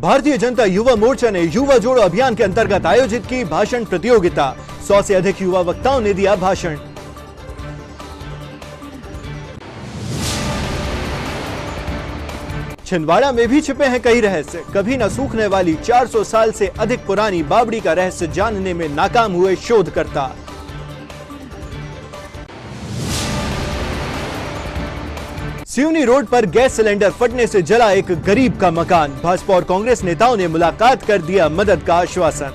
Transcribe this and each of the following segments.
भारतीय जनता युवा मोर्चा ने युवा जोड़ो अभियान के अंतर्गत आयोजित की भाषण प्रतियोगिता। 100 से अधिक युवा वक्ताओं ने दिया भाषण। छिंदवाड़ा में भी छिपे हैं कई रहस्य। कभी न सूखने वाली 400 साल से अधिक पुरानी बावड़ी का रहस्य जानने में नाकाम हुए शोधकर्ता। सिवनी रोड पर गैस सिलेंडर फटने से जला एक गरीब का मकान। भाजपा और कांग्रेस नेताओं ने मुलाकात कर दिया मदद का आश्वासन।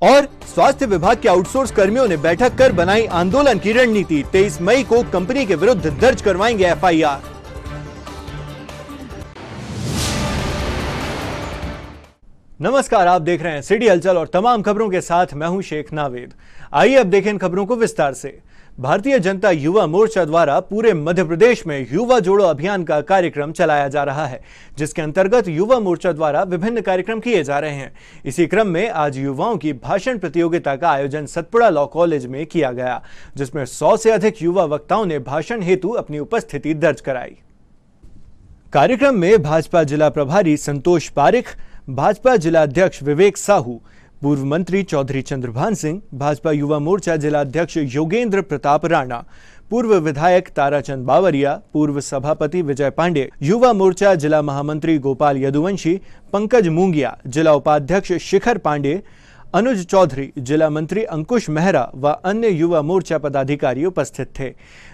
और स्वास्थ्य विभाग के आउटसोर्स कर्मियों ने बैठक कर बनाई आंदोलन की रणनीति। 23 मई को कंपनी के विरुद्ध दर्ज करवाएंगे एफआईआर। नमस्कार, आप देख रहे हैं सिटी हलचल और तमाम खबरों के साथ मैं हूं शेख नावेद। आइए अब देखें खबरों को विस्तार से। भारतीय जनता युवा मोर्चा द्वारा पूरे मध्य प्रदेश में युवा जोड़ो अभियान का कार्यक्रम चलाया जा रहा है, जिसके अंतर्गत युवा मोर्चा द्वारा विभिन्न कार्यक्रम किए जा रहे हैं। इसी क्रम में आज युवाओं की भाषण प्रतियोगिता का आयोजन सतपुड़ा लॉ कॉलेज में किया गया, जिसमें 100 से अधिक युवा वक्ताओं ने भाषण हेतु अपनी उपस्थिति दर्ज कराई। कार्यक्रम में भाजपा जिला प्रभारी संतोष पारिख, भाजपा जिला अध्यक्ष विवेक साहू, पूर्व मंत्री चौधरी चंद्रभान सिंह, भाजपा युवा मोर्चा जिला अध्यक्ष योगेंद्र प्रताप राणा, पूर्व विधायक ताराचंद बावरिया, पूर्व सभापति विजय पांडे, युवा मोर्चा जिला महामंत्री गोपाल यदुवंशी, पंकज मूंगिया, जिला उपाध्यक्ष शिखर पांडे, अनुज चौधरी, जिला मंत्री अंकुश मेहरा व अन्य युवा मोर्चा पदाधिकारी उपस्थित थे।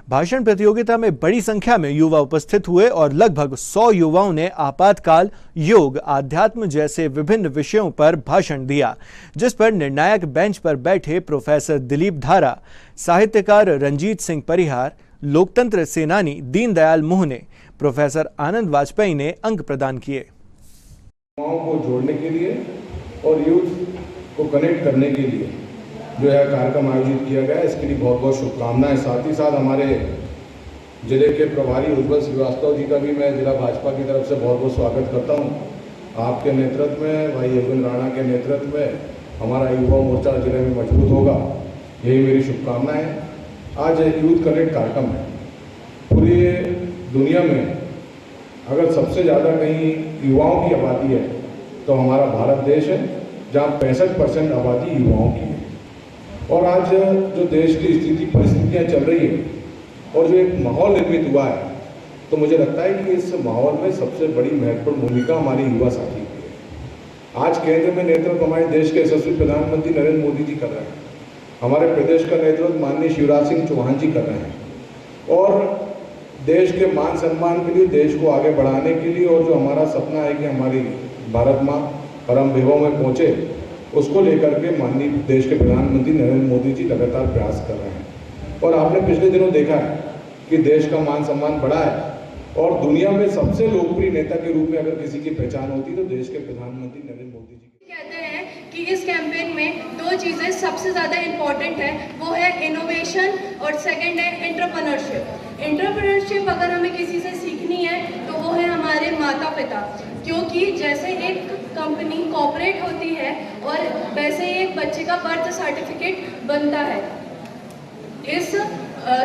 भाषण प्रतियोगिता में बड़ी संख्या में युवा उपस्थित हुए और लगभग 100 युवाओं ने आपातकाल, योग, आध्यात्म जैसे विभिन्न विषयों पर भाषण दिया, जिस पर निर्णायक बेंच पर बैठे प्रोफेसर दिलीप धारा, साहित्यकार रंजीत सिंह परिहार, लोकतंत्र सेनानी दीनदयाल मोहने, प्रोफेसर आनंद वाजपेयी ने अंक प्रदान किए। युवाओं को जोड़ने के लिए और यूथ को कनेक्ट करने के लिए जो है कार्यक्रम आयोजित किया गया, इसके लिए बहुत बहुत शुभकामनाएं। साथ ही साथ हमारे जिले के प्रभारी उज्ज्वल श्रीवास्तव जी का भी मैं जिला भाजपा की तरफ से बहुत बहुत स्वागत करता हूं। आपके नेतृत्व में, भाई योगेंद्र राणा के नेतृत्व में हमारा युवा मोर्चा जिले में मजबूत होगा, यही मेरी शुभकामनाएं। आज यूथ कनेक्ट कार्यक्रम है। पूरी दुनिया में अगर सबसे ज़्यादा कहीं युवाओं की आबादी है तो हमारा भारत देश है, जहाँ 65% आबादी युवाओं की है। और आज जो देश की स्थिति परिस्थितियाँ चल रही है और जो एक माहौल निर्मित हुआ है, तो मुझे लगता है कि इस माहौल में सबसे बड़ी महत्वपूर्ण भूमिका हमारी युवा साथी की है। आज केंद्र में नेतृत्व हमारे देश के यशस्वी प्रधानमंत्री नरेंद्र मोदी जी कर रहे हैं। हमारे प्रदेश का नेतृत्व माननीय शिवराज सिंह चौहान जी कर रहे हैं। और देश के मान सम्मान के लिए, देश को आगे बढ़ाने के लिए, और जो हमारा सपना है कि हमारी भारत माँ परम विभव में पहुंचे, उसको लेकर के माननीय देश के प्रधानमंत्री नरेंद्र मोदी जी लगातार प्रयास कर रहे हैं। और आपने पिछले दिनों देखा है कि देश का मान सम्मान बढ़ा है और दुनिया में सबसे लोकप्रिय नेता के रूप में अगर किसी की पहचान होती तो देश के प्रधानमंत्री नरेंद्र मोदी जी। कहते हैं कि इस कैंपेन में 2 चीज़ें सबसे ज़्यादा इम्पॉर्टेंट है, वो है इनोवेशन और सेकंड है एंटरप्रेन्योरशिप। एंटरप्रेन्योरशिप अगर हमें किसी से सीखनी है तो वो है हमारे माता पिता, क्योंकि जैसे एक कंपनी कॉर्पोरेट होती है और वैसे ही एक बच्चे का बर्थ सर्टिफिकेट बनता है। इस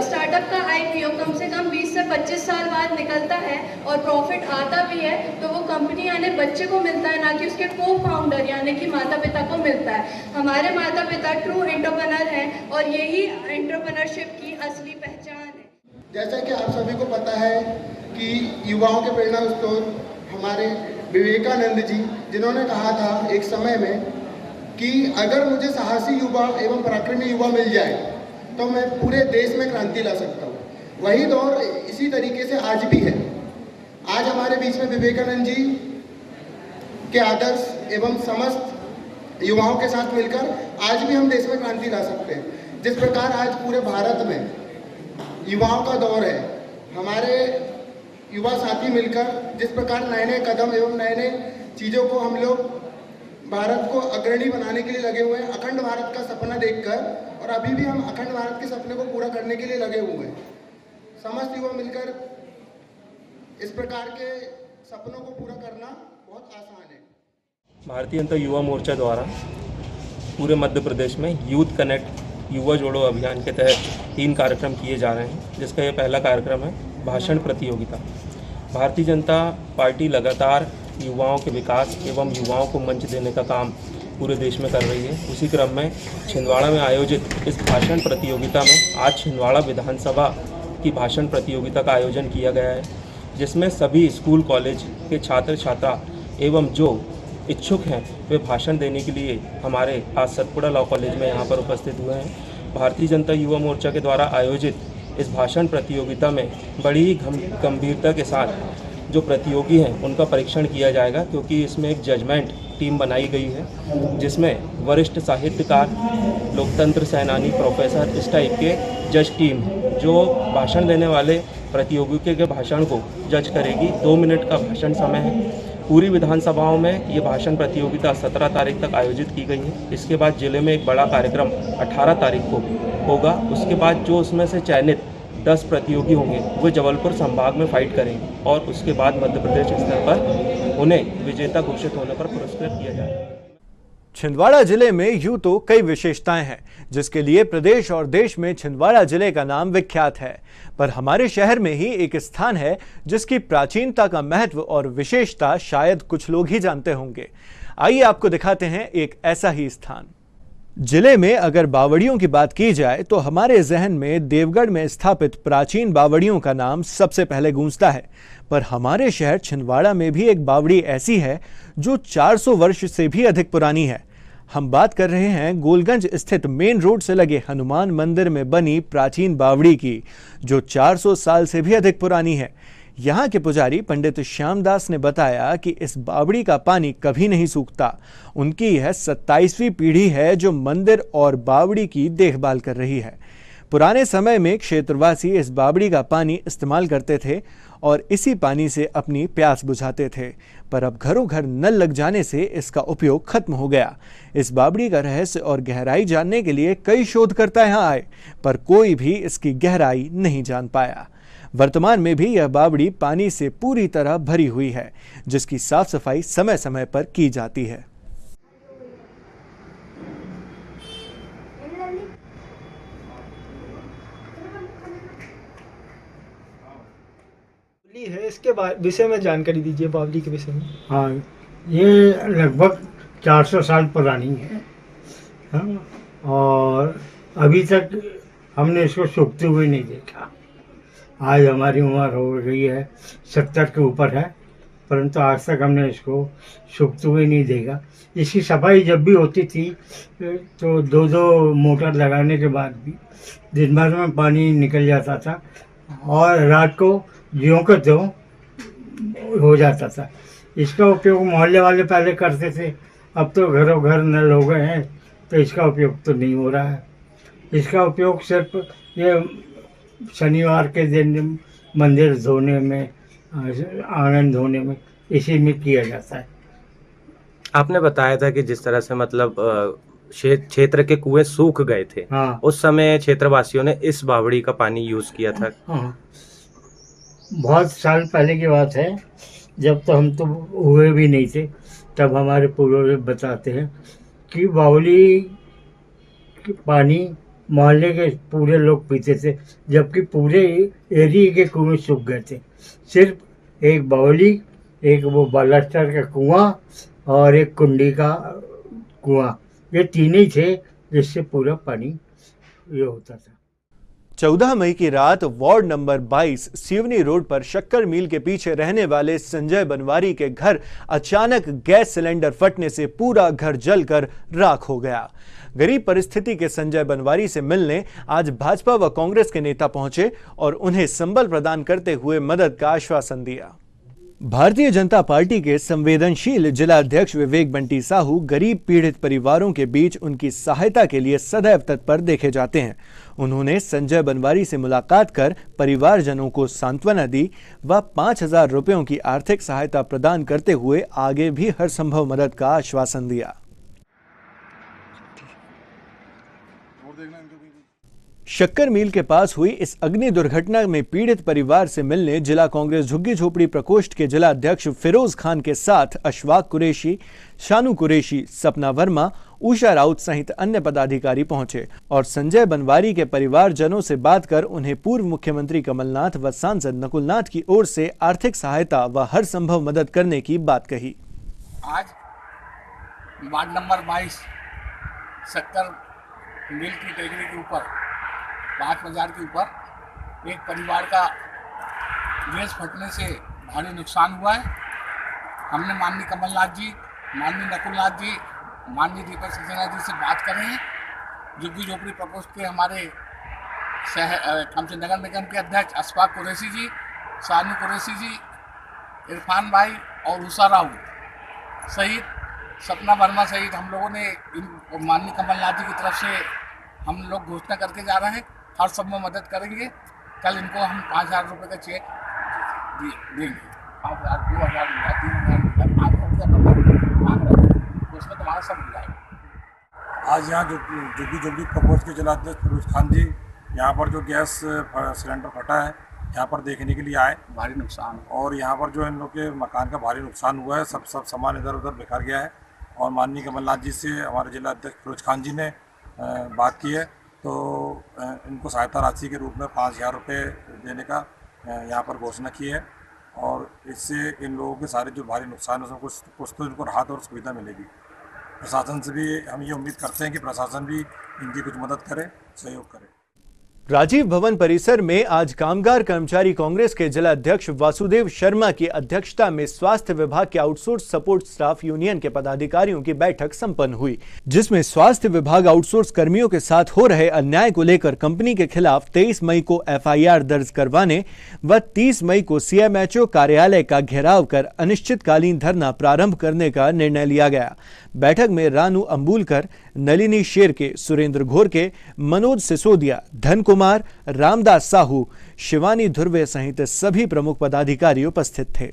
स्टार्टअप का आईपीओ कम से कम 20 से 25 साल बाद निकलता है और प्रॉफिट आता भी है तो वो कंपनी यानी बच्चे को मिलता है, ना कि उसके को फाउंडर यानी कि माता पिता को मिलता है। हमारे माता पिता ट्रू एंटरप्रेन्योर हैं और यही एंटरप्रेन्योरशिप की असली पहचान है। जैसा कि आप सभी को पता है कि युवाओं के प्रेरणा स्रोत हमारे विवेकानंद जी, जिन्होंने कहा था एक समय में कि अगर मुझे साहसी युवा एवं पराक्रमी युवा मिल जाए तो मैं पूरे देश में क्रांति ला सकता हूँ। वही दौर इसी तरीके से आज भी है। आज हमारे बीच में विवेकानंद जी के आदर्श एवं समस्त युवाओं के साथ मिलकर आज भी हम देश में क्रांति ला सकते हैं। जिस प्रकार आज पूरे भारत में युवाओं का दौर है, हमारे युवा साथी मिलकर जिस प्रकार नए नए कदम एवं नए नए चीज़ों को हम लोग भारत को अग्रणी बनाने के लिए लगे हुए हैं, अखंड भारत का सपना देखकर, और अभी भी हम अखंड भारत के सपने को पूरा करने के लिए लगे हुए हैं। समस्त युवा मिलकर इस प्रकार के सपनों को पूरा करना बहुत आसान है। भारतीय जनता युवा मोर्चा द्वारा पूरे मध्य प्रदेश में यूथ कनेक्ट युवा जोड़ो अभियान के तहत 3 कार्यक्रम किए जा रहे हैं, जिसका ये पहला कार्यक्रम है भाषण प्रतियोगिता। भारतीय जनता पार्टी लगातार युवाओं के विकास एवं युवाओं को मंच देने का काम पूरे देश में कर रही है। उसी क्रम में छिंदवाड़ा में आयोजित इस भाषण प्रतियोगिता में आज छिंदवाड़ा विधानसभा की भाषण प्रतियोगिता का आयोजन किया गया है, जिसमें सभी स्कूल कॉलेज के छात्र छात्रा एवं जो इच्छुक हैं वे भाषण देने के लिए हमारे आज सतपुड़ा लॉ कॉलेज में यहाँ पर उपस्थित हुए हैं। भारतीय जनता युवा मोर्चा के द्वारा आयोजित इस भाषण प्रतियोगिता में बड़ी ही गंभीरता के साथ जो प्रतियोगी हैं उनका परीक्षण किया जाएगा, क्योंकि इसमें एक जजमेंट टीम बनाई गई है, जिसमें वरिष्ठ साहित्यकार, लोकतंत्र सेनानी, प्रोफेसर इस टाइप के जज टीम है, जो भाषण देने वाले प्रतियोगी के भाषण को जज करेगी। 2 मिनट का भाषण समय है। पूरी विधानसभाओं में ये भाषण प्रतियोगिता 17 तारीख तक आयोजित की गई है। इसके बाद जिले में एक बड़ा कार्यक्रम 18 तारीख को होगा। उसके बाद जो उसमें से चयनित 10 प्रतियोगी होंगे वो जबलपुर संभाग में फाइट करेंगे और उसके बाद मध्य प्रदेश स्तर पर उन्हें विजेता घोषित होने पर पुरस्कृत किया जाएगा। छिंदवाड़ा जिले में यूं तो कई विशेषताएं हैं, जिसके लिए प्रदेश और देश में छिंदवाड़ा जिले का नाम विख्यात है, पर हमारे शहर में ही एक स्थान है जिसकी प्राचीनता का महत्व और विशेषता शायद कुछ लोग ही जानते होंगे। आइए आपको दिखाते हैं एक ऐसा ही स्थान। जिले में अगर बावड़ियों की बात की जाए तो हमारे जहन में देवगढ़ में स्थापित प्राचीन बावड़ियों का नाम सबसे पहले गूंजता है, पर हमारे शहर छिंदवाड़ा में भी एक बावड़ी ऐसी है जो 400 वर्ष से भी अधिक पुरानी है। हम बात कर रहे हैं गोलगंज स्थित मेन रोड से लगे हनुमान मंदिर में बनी प्राचीन बावड़ी की, जो 400 साल से भी अधिक पुरानी है। यहाँ के पुजारी पंडित श्यामदास ने बताया कि इस बावड़ी का पानी कभी नहीं सूखता। उनकी यह 27वीं पीढ़ी है जो मंदिर और बावड़ी की देखभाल कर रही है। पुराने समय में क्षेत्रवासी इस बावड़ी का पानी इस्तेमाल करते थे और इसी पानी से अपनी प्यास बुझाते थे, पर अब घरों घर नल लग जाने से इसका उपयोग खत्म हो गया। इस बावड़ी का रहस्य और गहराई जानने के लिए कई शोधकर्ता यहाँ आए, पर कोई भी इसकी गहराई नहीं जान पाया। वर्तमान में भी यह बावड़ी पानी से पूरी तरह भरी हुई है, जिसकी साफ सफाई समय समय पर की जाती है। है इसके विषय में जानकारी दीजिए, बावली के विषय में। हाँ, ये लगभग 400 साल पुरानी है। हाँ, और अभी तक हमने इसको सूखते हुए नहीं देखा। आज हमारी उम्र हो गई है 70 के ऊपर है, परंतु आज तक हमने इसको सूखते हुए नहीं देखा। इसकी सफाई जब भी होती थी तो 2-2 मोटर लगाने के बाद भी दिन भर में पानी निकल जाता था और रात को ज्यों का त्यों हो जाता था। इसका उपयोग मोहल्ले वाले पहले करते थे, अब तो घरों घर नल हो गए हैं तो इसका उपयोग तो नहीं हो रहा है। इसका उपयोग सिर्फ ये शनिवार के दिन मंदिर धोने में, आंगन धोने में, इसी में किया जाता है। आपने बताया था कि जिस तरह से मतलब क्षेत्र के कुएं सूख गए थे, हाँ, उस समय क्षेत्रवासियों ने इस बावड़ी का पानी यूज किया था। हाँ, बहुत साल पहले की बात है, जब तो हम तो हुए भी नहीं थे, तब हमारे पूर्वज बताते हैं कि बावली पानी मोहल्ले के पूरे लोग पीते थे, जबकि पूरे एरिया के कुएं सूख गए थे। सिर्फ एक बावली, एक वो बालास्टर का कुआं और एक कुंडी का कुआं, ये तीन ही थे जिससे पूरा पानी ये होता था। 14 मई की रात वार्ड नंबर 22 सिवनी रोड पर शक्कर मिल के पीछे रहने वाले संजय बनवारी के घर अचानक गैस सिलेंडर फटने से पूरा घर जलकर राख हो गया। गरीब परिस्थिति के संजय बनवारी से मिलने आज भाजपा व कांग्रेस के नेता पहुंचे और उन्हें संबल प्रदान करते हुए मदद का आश्वासन दिया। भारतीय जनता पार्टी के संवेदनशील जिला अध्यक्ष विवेक बंटी साहू गरीब पीड़ित परिवारों के बीच उनकी सहायता के लिए सदैव तत्पर देखे जाते हैं। उन्होंने संजय बनवारी से मुलाकात कर परिवारजनों को सांत्वना दी व 5,000 रुपयों की आर्थिक सहायता प्रदान करते हुए आगे भी हर संभव मदद का आश्वासन दिया। शक्कर मिल के पास हुई इस अग्नि दुर्घटना में पीड़ित परिवार से मिलने जिला कांग्रेस झुग्गी झोपड़ी प्रकोष्ठ के जिला अध्यक्ष फिरोज खान के साथ अशफाक कुरैशी, शानू कुरैशी, सपना वर्मा, उषा राउत सहित अन्य पदाधिकारी पहुंचे और संजय बनवारी के परिवारजनों से बात कर उन्हें पूर्व मुख्यमंत्री कमलनाथ व सांसद नकुलनाथ की ओर से आर्थिक सहायता व हर संभव मदद करने की बात कही। आज वार्ड नंबर 22 शक्कर मिल की टेकरी के ऊपर 5 बाजार के ऊपर एक परिवार का गैस फटने से भारी नुकसान हुआ है। हमने माननीय कमलनाथ जी, माननीय नकुलनाथ जी, माननीय दीपक सक्सेना जी से बात कर रहे हैं। झुग्गी झोपड़ी प्रकोष्ठ के हमारे नगर निगम के अध्यक्ष अशफाक कुरैशी जी, शानू कुरैशी जी, इरफान भाई और उषा राउत सहित सपना वर्मा सहित हम लोगों ने माननीय कमलनाथ जी की तरफ से हम लोग घोषणा करके जा रहे हैं, हर संभव मदद करेंगे। कल इनको हम 5,000 रुपये का चेक देंगे। 5,000, 2,000, 3,000, 5,000 मांग रहे हैं, उसमें तुम्हारा सब मिल जाएगा। आज यहाँ झुग्गी झोपड़ी प्रकोष्ठ के जिलाध्यक्ष फिरोज खान जी यहाँ पर जो गैस सिलेंडर फटा है यहाँ पर देखने के लिए आए। भारी नुकसान और यहाँ पर जो इन लोग के मकान का भारी नुकसान हुआ है, सब सामान इधर उधर बिखर गया है। और माननीय कमलनाथ जी से हमारे जिला अध्यक्ष फिरोज खान जी ने बात की है, तो इनको सहायता राशि के रूप में 5,000 रुपये देने का यहाँ पर घोषणा की है। और इससे इन लोगों के सारे जो भारी नुकसान है उसमें कुछ तो इनको राहत और सुविधा मिलेगी। प्रशासन से भी हम ये उम्मीद करते हैं कि प्रशासन भी इनकी कुछ मदद करे, सहयोग करे। राजीव भवन परिसर में आज कामगार कर्मचारी कांग्रेस के जिला अध्यक्ष वासुदेव शर्मा की अध्यक्षता में स्वास्थ्य विभाग के आउटसोर्स सपोर्ट स्टाफ यूनियन के पदाधिकारियों की बैठक संपन्न हुई, जिसमें स्वास्थ्य विभाग आउटसोर्स कर्मियों के साथ हो रहे अन्याय को लेकर कंपनी के खिलाफ 23 मई को FIR दर्ज करवाने व 30 मई को CMHO कार्यालय का घेराव कर अनिश्चितकालीन धरना प्रारंभ करने का निर्णय लिया गया। बैठक में रानू अंबुलकर, नलिनी शेरके, सुरेंद्र घोरके, मनोज सिसोदिया, धन कुमार, रामदास साहू, शिवानी धुर्वे सहित सभी प्रमुख पदाधिकारी उपस्थित थे।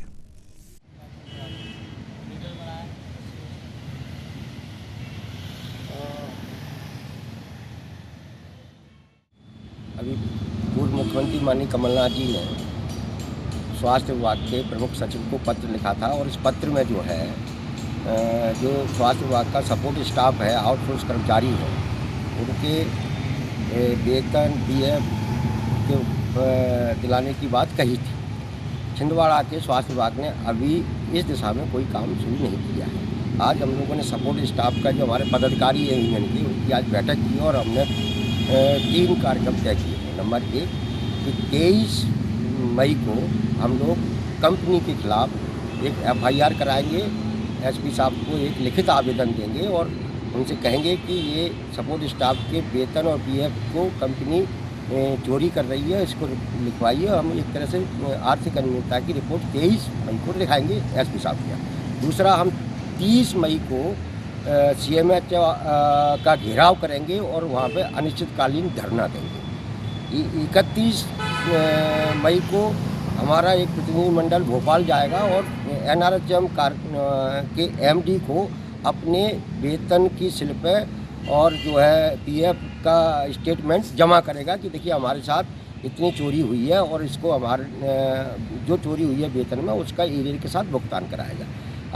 अभी पूर्व मुख्यमंत्री माननीय कमलनाथ जी ने स्वास्थ्य विभाग के प्रमुख सचिव को पत्र लिखा था और इस पत्र में जो है जो स्वास्थ्य विभाग का सपोर्ट स्टाफ है, आउटसोर्स कर्मचारी हैं, उनके वेतन DF के दिलाने की बात कही थी। छिंदवाड़ा के स्वास्थ्य विभाग ने अभी इस दिशा में कोई काम शुरू नहीं किया है। आज हम लोगों ने सपोर्ट स्टाफ का जो हमारे पदाधिकारी हैं यूनियन की, उनकी आज बैठक की और हमने 3 कार्यक्रम तय किए। नंबर 1 कि 23 मई को हम लोग कंपनी के खिलाफ एक FIR कराएंगे, SP साहब को एक लिखित आवेदन देंगे और उनसे कहेंगे कि ये सपोर्ट स्टाफ के वेतन और PF को कंपनी चोरी कर रही है, इसको लिखवाइए। हम एक तरह से आर्थिक अनियमितता की रिपोर्ट 23 मई को दिखाएंगे SP साहब को। दूसरा, हम 30 मई को CMHO का घेराव करेंगे और वहाँ पे अनिश्चितकालीन धरना देंगे। 31 मई को हमारा एक प्रतिनिधिमंडल भोपाल जाएगा और NRHM के MD को अपने वेतन की स्लिपें और जो है PF का स्टेटमेंट्स जमा करेगा कि देखिए हमारे साथ इतनी चोरी हुई है और इसको हमारे जो चोरी हुई है वेतन में उसका एरियर के साथ भुगतान कराएगा।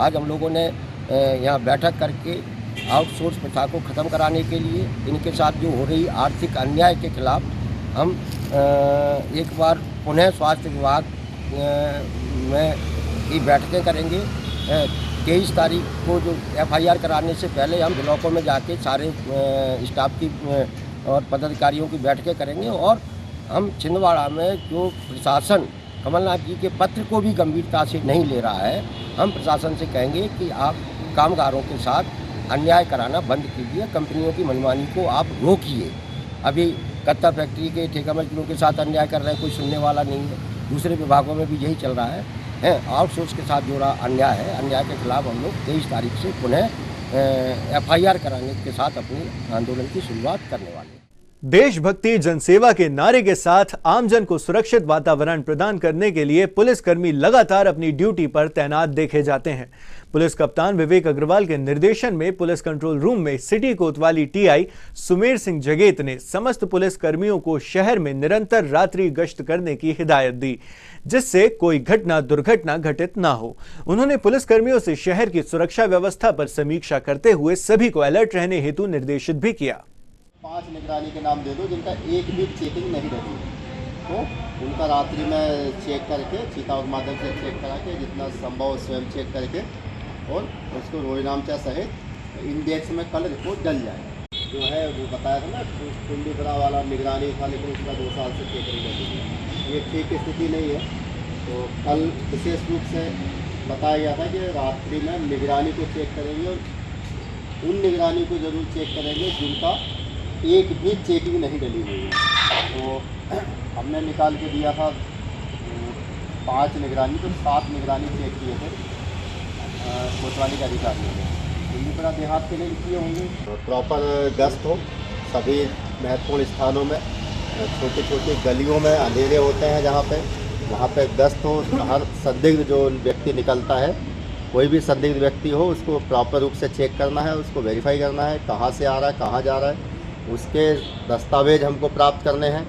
आज हम लोगों ने यहाँ बैठक करके आउटसोर्स प्रथा को ख़त्म कराने के लिए, इनके साथ जो हो रही आर्थिक अन्याय के खिलाफ हम एक बार पुनः स्वास्थ्य विभाग में की बैठकें करेंगे। 23 तारीख को जो FIR कराने से पहले हम ब्लॉकों में जाके सारे स्टाफ की और पदाधिकारियों की बैठकें करेंगे और हम छिंदवाड़ा में जो प्रशासन कमलनाथ जी के पत्र को भी गंभीरता से नहीं ले रहा है, हम प्रशासन से कहेंगे कि आप कामगारों के साथ अन्याय कराना बंद कीजिए, कंपनियों की मनमानी को आप रोकिए। अभी कत्ता फैक्ट्री के ठेका मजदूरों के साथ अन्याय कर रहे हैं, कोई सुनने वाला नहीं है। दूसरे विभागों में भी यही चल रहा है। आउटसोर्स के साथ जुड़ा अन्याय है, अन्याय के खिलाफ हम लोग 23 तारीख से पुनः FIR कराने के साथ अपने आंदोलन की शुरुआत करने वाले हैं। देशभक्ति जनसेवा के नारे के साथ आमजन को सुरक्षित वातावरण प्रदान करने के लिए पुलिसकर्मी लगातार अपनी ड्यूटी पर तैनात देखे जाते हैं। पुलिस कप्तान विवेक अग्रवाल के निर्देशन में पुलिस कंट्रोल रूम में सिटी कोतवाली टीआई सुमेर सिंह जगेत ने समस्त पुलिस कर्मियों को शहर में निरंतर रात्रि गश्त करने की हिदायत दी, जिससे कोई घटना दुर्घटना घटित ना हो। उन्होंने पुलिस कर्मियों से शहर की सुरक्षा व्यवस्था पर समीक्षा करते हुए सभी को अलर्ट रहने हेतु निर्देशित भी किया। 5 निगरानी के नाम दे दो जिनका एक भी चेकिंग नहीं रही, तो उनका रात्रि में चेक करके चीता के माध्यम से चेक करा के जितना संभव स्वयं चेक करके और उसको रोजनामचा सहित इंडेक्स में कल रिपोर्ट डल जाए। जो है वो बताया था ना कुंडीपुरा वाला निगरानी था, लेकिन उसका 2 साल से चेक नहीं करती, ये ठीक स्थिति नहीं है। तो कल विशेष रूप से बताया गया था कि रात्रि में निगरानी को चेक करेंगे और उन निगरानी को जरूर चेक करेंगे जिनका एक भी चेकिंग नहीं डली हुई है। तो हमने निकाल के दिया था 5 निगरानी, तो 7 निगरानी चेक किए थे कोतवाली के अधिकारियों ने। कुंडीपुरा देहात के लिए किए होंगे। प्रॉपर गश्त हो सभी महत्वपूर्ण स्थानों में, छोटी छोटी गलियों में अंधेरे होते हैं जहाँ पे, वहाँ पे गश्त हो। हर संदिग्ध जो व्यक्ति निकलता है, कोई भी संदिग्ध व्यक्ति हो, उसको प्रॉपर रूप से चेक करना है, उसको वेरीफाई करना है कहाँ से आ रहा है, कहाँ जा रहा है, उसके दस्तावेज हमको प्राप्त करने हैं,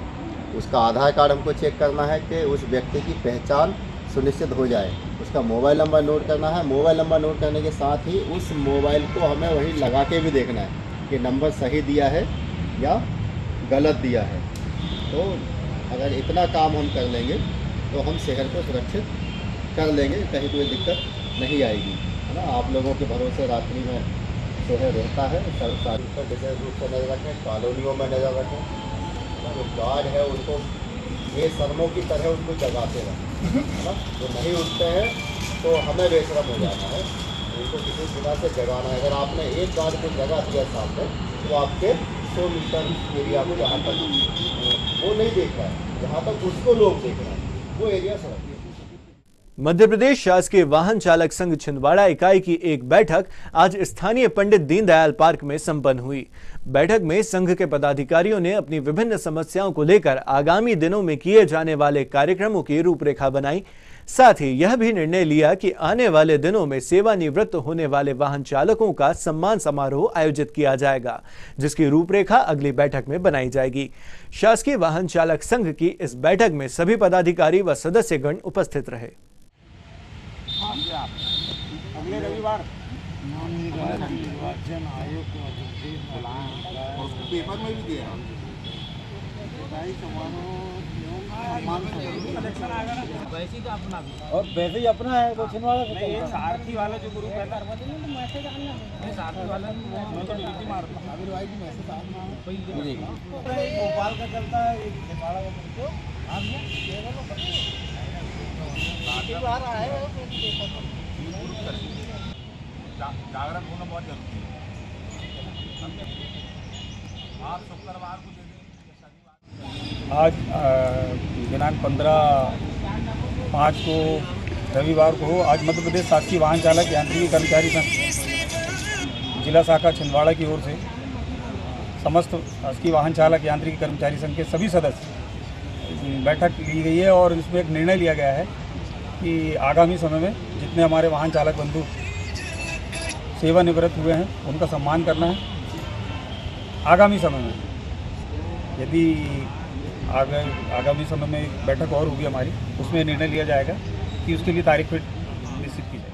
उसका आधार कार्ड हमको चेक करना है कि उस व्यक्ति की पहचान सुनिश्चित हो जाए, उसका मोबाइल नंबर नोट करना है। मोबाइल नंबर नोट करने के साथ ही उस मोबाइल को हमें वहीं लगा के भी देखना है कि नंबर सही दिया है या गलत दिया है। तो अगर इतना काम हम कर लेंगे तो हम शहर को सुरक्षित कर लेंगे, कहीं कोई दिक्कत नहीं आएगी, है ना। आप लोगों के भरोसे रात्रि में शहर रहता है, सारी पर विशेष रूप से नजर रखें, कॉलोनियों में नजर रखें, जो गार्ड है उनको बेशर्मों की तरह उनको जगाते रहें, है ना। जो नहीं उठते हैं तो हमें बेशर्म हो जाना है, उनको किसी तरह से जगाना है। अगर आपने एक गार्ड को जगा दिया सामने तो आपके 100 मीटर एरिया को जहाँ तक वो नहीं देख रहा है, जहाँ तक उसको लोग देख रहे हैं, वो एरिया सड़क है। मध्य प्रदेश शासकीय वाहन चालक संघ छिंदवाड़ा इकाई की एक बैठक आज स्थानीय पंडित दीनदयाल पार्क में संपन्न हुई। बैठक में संघ के पदाधिकारियों ने अपनी विभिन्न समस्याओं को लेकर आगामी दिनों में किए जाने वाले कार्यक्रमों की रूपरेखा बनाई। साथ ही यह भी निर्णय लिया कि आने वाले दिनों में सेवानिवृत्त होने वाले वाहन चालकों का सम्मान समारोह आयोजित किया जाएगा, जिसकी रूपरेखा अगली बैठक में बनाई जाएगी। शासकीय वाहन चालक संघ की इस बैठक में सभी पदाधिकारी व सदस्यगण उपस्थित रहे। अगले रविवार पेपर में भी दिया और वैसे ही अपना है वो छिंदवाड़ा से सारथी वाला जो ग्रुप है ना, सारथी वाला भोपाल का चलता है, एक छिंदवाड़ा का ग्रुप जागरण होना बहुत जरूरी है। आप शुक्रवार को दे दें। आज दिनांक 15/5 को रविवार को आज मध्य प्रदेश शासकीय वाहन चालक यांत्रिकी कर्मचारी संघ जिला शाखा छिंदवाड़ा की ओर से समस्त शासकीय वाहन चालक यांत्रिकी कर्मचारी संघ के सभी सदस्य बैठक ली गई है और इसमें एक निर्णय लिया गया है कि आगामी समय में जितने हमारे वाहन चालक बंधु सेवानिवृत्त हुए हैं उनका सम्मान करना है। आगामी समय में यदि आगामी समय में बैठक और होगी हमारी, उसमें निर्णय लिया जाएगा कि उसके लिए तारीख फिर निश्चित की जाएगी।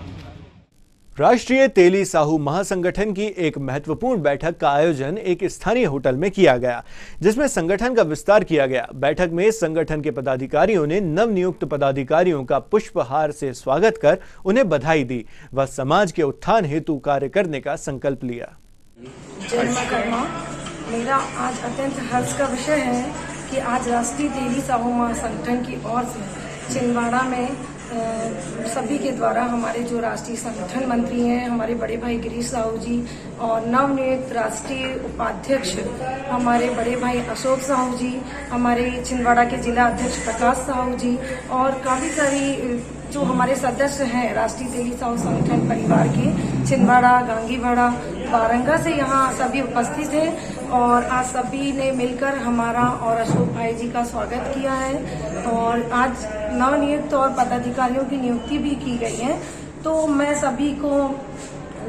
राष्ट्रीय तेली साहू महासंगठन की एक महत्वपूर्ण बैठक का आयोजन एक स्थानीय होटल में किया गया, जिसमें संगठन का विस्तार किया गया। बैठक में संगठन के पदाधिकारियों ने नवनियुक्त पदाधिकारियों का पुष्पहार से स्वागत कर उन्हें बधाई दी व समाज के उत्थान हेतु कार्य करने का संकल्प लिया। मेरा आज अत्यंत हर्ष का विषय है कि आज राष्ट्रीय तेली साहू महासंगठन की ओर से छिंदवाड़ा में सभी के द्वारा हमारे जो राष्ट्रीय संगठन मंत्री हैं, हमारे बड़े भाई गिरीश साहू जी और नवनियुक्त राष्ट्रीय उपाध्यक्ष हमारे बड़े भाई अशोक साहू जी, हमारे छिंदवाड़ा के जिला अध्यक्ष प्रकाश साहू जी और काफ़ी सारी जो हमारे सदस्य हैं राष्ट्रीय तेली साहू संगठन परिवार के छिंदवाड़ा, गांगीवाड़ा, वारंगा से यहाँ सभी उपस्थित हैं और आज सभी ने मिलकर हमारा और अशोक भाई जी का स्वागत किया है और आज नवनियुक्त और पदाधिकारियों की नियुक्ति भी की गई है। तो मैं सभी को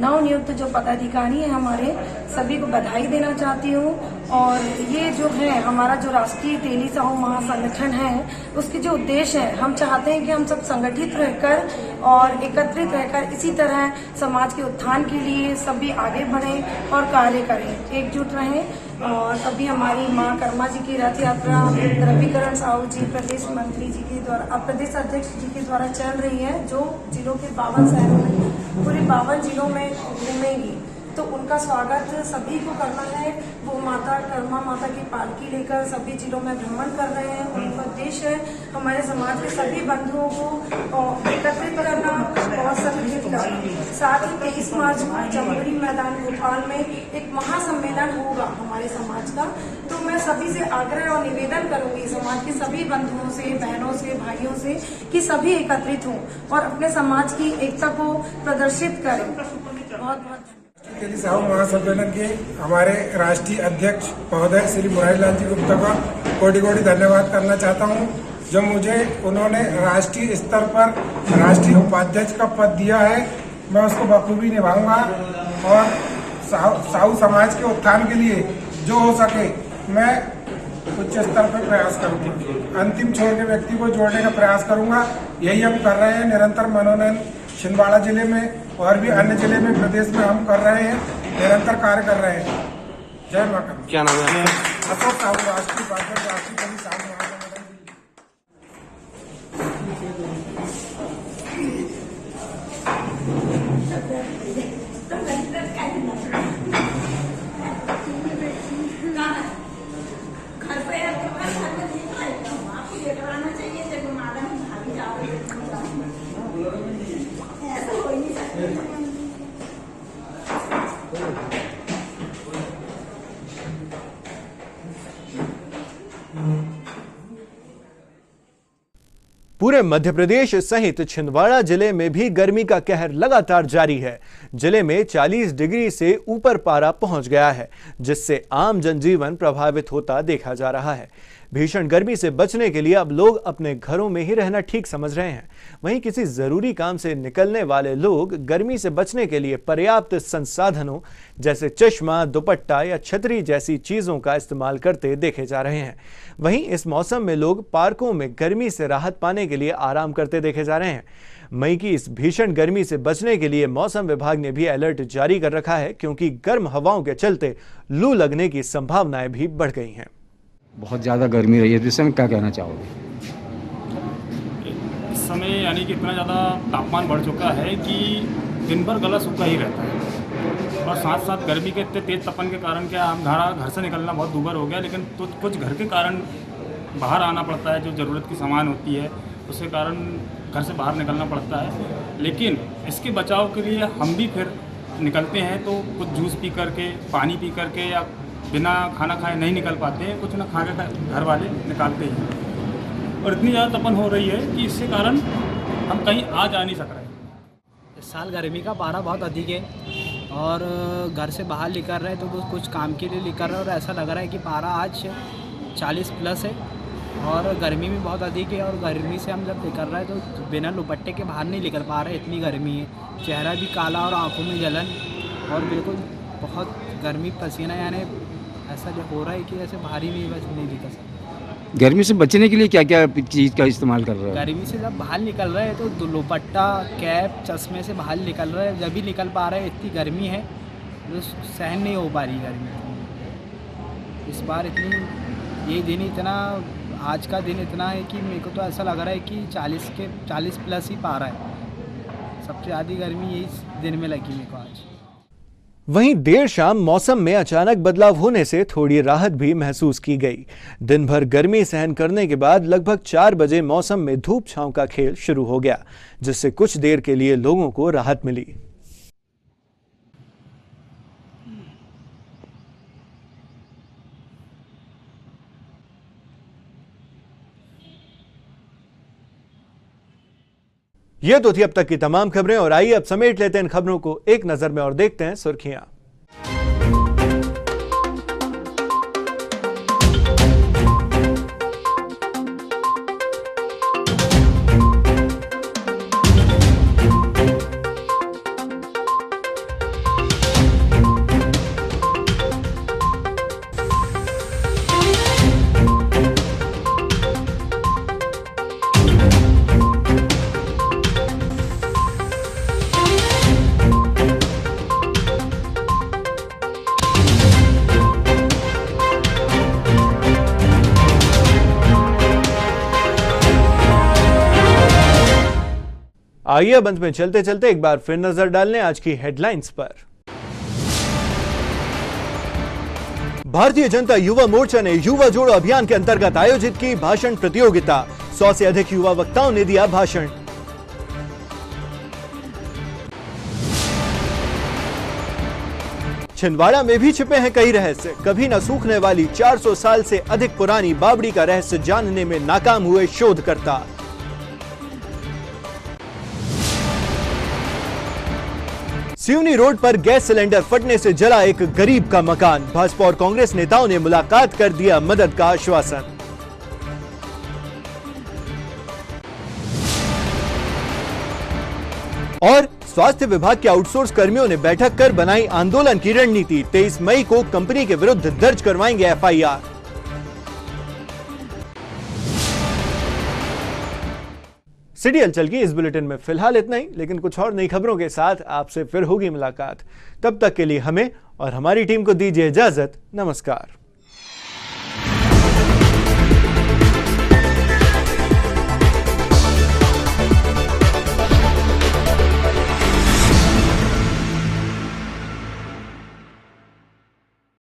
नवनियुक्त जो पदाधिकारी हैं हमारे सभी को बधाई देना चाहती हूँ। और ये जो है हमारा जो राष्ट्रीय तेली साहू महासंगठन है उसके जो उद्देश्य है, हम चाहते हैं कि हम सब संगठित रहकर और एकत्रित रहकर इसी तरह समाज के उत्थान के लिए सभी आगे बढ़ें और कार्य करें, एकजुट रहें। और अभी हमारी माँ कर्मा जी की रथ यात्रा रविकरण साहू जी प्रदेश मंत्री जी के द्वारा प्रदेश अध्यक्ष जी के द्वारा चल रही है, जो जिलों के 52 शहरों में पूरे 52 जिलों में घूमेंगी। तो उनका स्वागत सभी को करना है। वो माता कर्मा माता की पालकी लेकर सभी जिलों में भ्रमण कर रहे हैं। उनका उद्देश्य है हमारे समाज के सभी बंधुओं को एकत्रित करना और संगठित करना। साथ ही 23 मार्च को जमुई मैदान भोपाल में एक महासम्मेलन होगा हमारे समाज का। तो मैं सभी से आग्रह और निवेदन करूंगी समाज के सभी बंधुओं से, बहनों से, भाइयों से कि सभी एकत्रित हों और अपने समाज की एकता को प्रदर्शित करें। बहुत बहुत तेली साहू महासम्मेलन के हमारे राष्ट्रीय अध्यक्ष महोदय श्री मुरारी लाल जी गुप्ता का कोटि कोटि धन्यवाद करना चाहता हूं, जो मुझे उन्होंने राष्ट्रीय स्तर पर राष्ट्रीय उपाध्यक्ष का पद दिया है। मैं उसको बखूबी निभाऊंगा और साहू समाज के उत्थान के लिए जो हो सके मैं उच्च स्तर पर प्रयास करूंगा। अंतिम छोर के व्यक्ति को जोड़ने का प्रयास करूंगा। यही हम कर रहे हैं। निरंतर मनोनयन छिंदवाड़ा जिले में और भी अन्य जिले में प्रदेश में हम कर रहे हैं, निरंतर कार्य कर रहे हैं। जय मां कर्मा। क्या नाम है? अशोक साहू, राष्ट्रीय उपाध्यक्ष राष्ट्रीय तेली साहू महासंगठन। पूरे मध्य प्रदेश सहित छिंदवाड़ा जिले में भी गर्मी का कहर लगातार जारी है। जिले में 40 डिग्री से ऊपर पारा पहुंच गया है, जिससे आम जनजीवन प्रभावित होता देखा जा रहा है। भीषण गर्मी से बचने के लिए अब लोग अपने घरों में ही रहना ठीक समझ रहे हैं। वहीं किसी जरूरी काम से निकलने वाले लोग गर्मी से बचने के लिए पर्याप्त संसाधनों जैसे चश्मा, दुपट्टा या छतरी जैसी चीजों का इस्तेमाल करते देखे जा रहे हैं। वहीं इस मौसम में लोग पार्कों में गर्मी से राहत पाने के लिए आराम करते देखे जा रहे हैं। मई की इस भीषण गर्मी से बचने के लिए मौसम विभाग ने भी अलर्ट जारी कर रखा है, क्योंकि गर्म हवाओं के चलते लू लगने की संभावनाएं भी बढ़ गई हैं। बहुत ज़्यादा गर्मी रही है, जिससे मैं क्या कहना चाहोगे? इस समय यानी कि इतना ज़्यादा तापमान बढ़ चुका है कि दिन भर गला सूखा ही रहता है। और साथ साथ गर्मी के इतने तेज़ तपन के कारण क्या हम घर से निकलना बहुत दूभर हो गया। लेकिन तो कुछ घर के कारण बाहर आना पड़ता है, जो ज़रूरत की सामान होती है उसके कारण घर से बाहर निकलना पड़ता है। लेकिन इसके बचाव के लिए हम भी फिर निकलते हैं तो कुछ जूस पी करके, पानी पी करके या बिना खाना खाए नहीं निकल पाते हैं, कुछ ना खा के घर वाले निकालते हैं। और इतनी ज़्यादा तपन हो रही है कि इसके कारण हम कहीं आ जा नहीं सक रहे। इस साल गर्मी का पारा बहुत अधिक है और घर से बाहर निकल रहे हैं तो कुछ काम के लिए निकल रहे हैं और ऐसा लग रहा है कि पारा आज 40 प्लस है और गर्मी भी बहुत अधिक है। और गर्मी से हम जब निकल रहे हैं तो बिना दुपट्टे के बाहर नहीं निकल पा रहे, इतनी गर्मी है। चेहरा भी काला और आँखों में जलन और बिल्कुल बहुत गर्मी, पसीना, यानी ऐसा जो हो रहा है कि ऐसे भारी नहीं दिखा सकता। गर्मी से बचने के लिए क्या क्या चीज़ का इस्तेमाल कर रहे हैं? गर्मी से जब बाहर निकल रहे हैं तो दुपट्टा, कैप, चश्मे से बाहर निकल रहे हैं। जब भी निकल पा रहे हैं, इतनी गर्मी है जो सहन नहीं हो पा रही गर्मी। इस बार ये दिन इतना, आज का दिन इतना है कि मेरे को तो ऐसा लग रहा है कि 40 प्लस ही पारा है। सबसे ज़्यादा गर्मी यही दिन में लगी मेरे को आज। वहीं देर शाम मौसम में अचानक बदलाव होने से थोड़ी राहत भी महसूस की गई। दिन भर गर्मी सहन करने के बाद लगभग 4 बजे मौसम में धूप छांव का खेल शुरू हो गया, जिससे कुछ देर के लिए लोगों को राहत मिली। ये तो थी अब तक की तमाम खबरें, और आइए अब समेट लेते हैं इन खबरों को एक नजर में और देखते हैं सुर्खियां। आइए अब अंत में चलते चलते एक बार फिर नजर डालने आज की हेडलाइंस पर। भारतीय जनता युवा मोर्चा ने युवा जोड़ो अभियान के अंतर्गत आयोजित की भाषण प्रतियोगिता। 100 से अधिक युवा वक्ताओं ने दिया भाषण। छिंदवाड़ा में भी छिपे हैं कई रहस्य। कभी न सूखने वाली 400 साल से अधिक पुरानी बावड़ी का रहस्य जानने में नाकाम हुए शोधकर्ता। सिवनी रोड पर गैस सिलेंडर फटने से जला एक गरीब का मकान। भाजपा और कांग्रेस नेताओं ने मुलाकात कर दिया मदद का आश्वासन। और स्वास्थ्य विभाग के आउटसोर्स कर्मियों ने बैठक कर बनाई आंदोलन की रणनीति। 23 मई को कंपनी के विरुद्ध दर्ज करवाएंगे एफआईआर। सिटी हलचल की इस बुलेटिन में फिलहाल इतना ही, लेकिन कुछ और नई खबरों के साथ आपसे फिर होगी मुलाकात। तब तक के लिए हमें और हमारी टीम को दीजिए इजाजत। नमस्कार।